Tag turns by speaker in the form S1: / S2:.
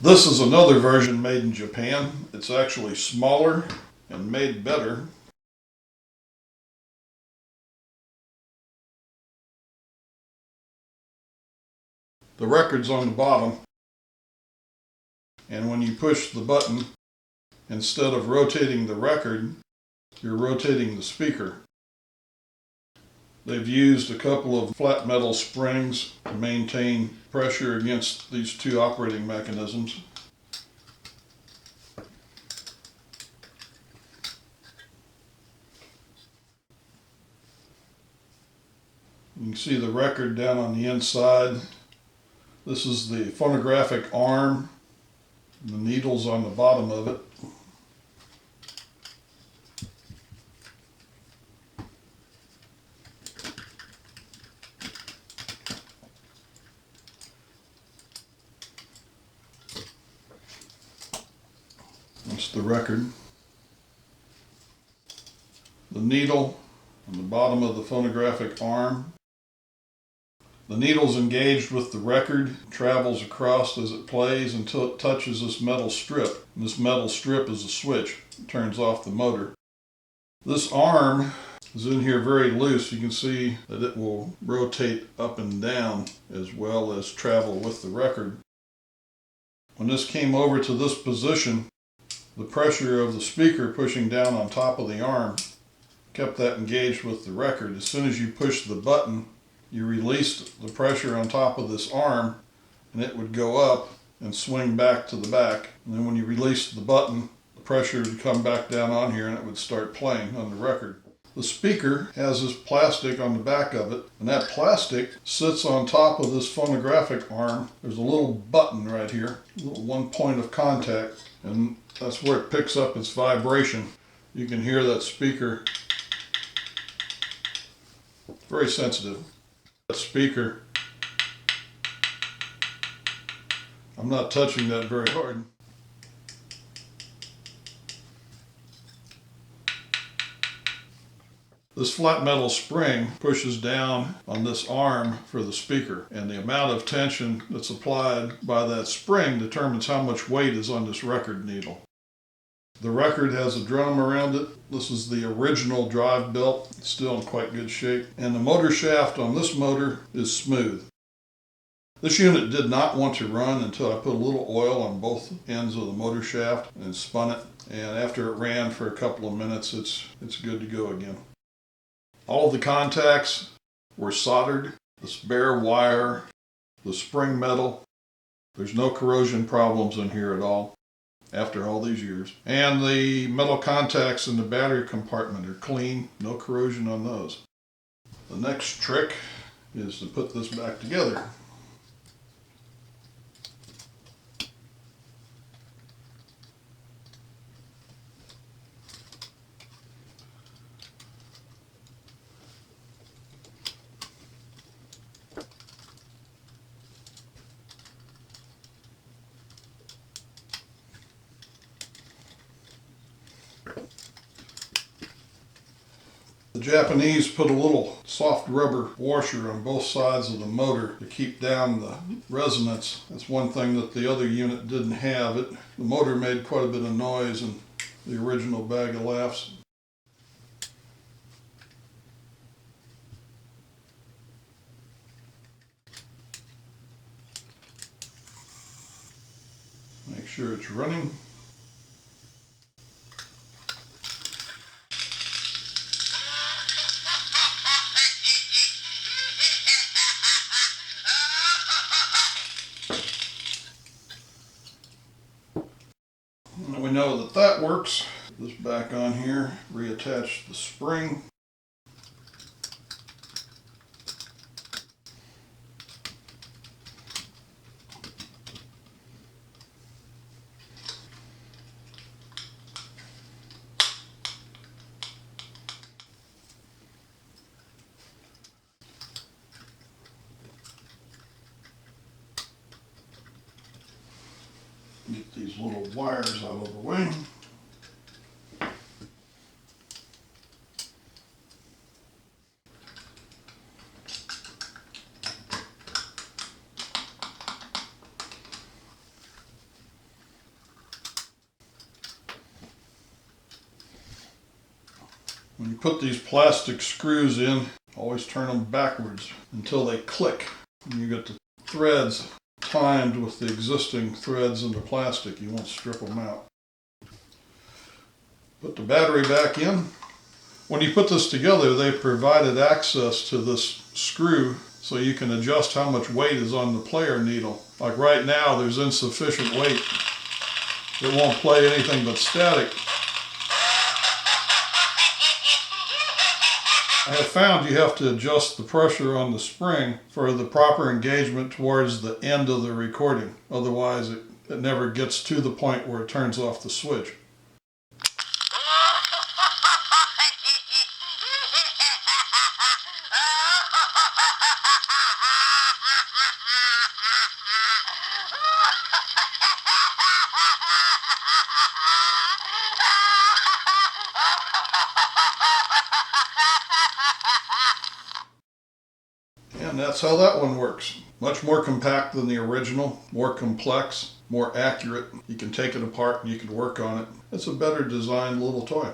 S1: This is another version made in Japan. It's actually smaller and made better. The record's on the bottom, and when you push the button, instead of rotating the record, you're rotating the speaker. They've used a couple of flat metal springs to maintain pressure against these two operating mechanisms. You can see the record down on the inside. This is the phonographic arm. The needle's on the bottom of it. That's the record. The needle on the bottom of the phonographic arm. The needle's engaged with the record, travels across as it plays until it touches this metal strip. And this metal strip is a switch. It turns off the motor. This arm is in here very loose. You can see that it will rotate up and down as well as travel with the record. When this came over to this position, the pressure of the speaker pushing down on top of the arm kept that engaged with the record. As soon as you push the button, you released the pressure on top of this arm, and it would go up and swing back to the back. And then when you released the button, the pressure would come back down on here and it would start playing on the record. The speaker has this plastic on the back of it, and that plastic sits on top of this phonographic arm. There's a little button right here, a little one point of contact, and that's where it picks up its vibration. You can hear that speaker. Very sensitive. That speaker, I'm not touching that very hard. This flat metal spring pushes down on this arm for the speaker, and the amount of tension that's applied by that spring determines how much weight is on this record needle. The record has a drum around it. This is the original drive belt. It's still in quite good shape. And the motor shaft on this motor is smooth. This unit did not want to run until I put a little oil on both ends of the motor shaft and spun it. And after it ran for a couple of minutes, it's good to go again. All of the contacts were soldered. This bare wire, the spring metal. There's no corrosion problems in here at all after all these years. And the metal contacts in the battery compartment are clean, no corrosion on those. The next trick is to put this back together. The Japanese put a little soft rubber washer on both sides of the motor to keep down the resonance. That's one thing that the other unit didn't have. The motor made quite a bit of noise in the original Bag of Laughs. Make sure it's running. And we know that that works. Put this back on here, reattach the spring. Get these little wires out of the way. When you put these plastic screws in, always turn them backwards until they click. And you get the threads timed with the existing threads in the plastic. You won't strip them out. Put the battery back in. When you put this together, they provided access to this screw so you can adjust how much weight is on the player needle. Like right now, there's insufficient weight. It won't play anything but static. I have found you have to adjust the pressure on the spring for the proper engagement towards the end of the recording. Otherwise, it never gets to the point where it turns off the switch. And that's how that one works. Much more compact than the original, more complex, more accurate. You can take it apart and you can work on it. It's a better designed little toy.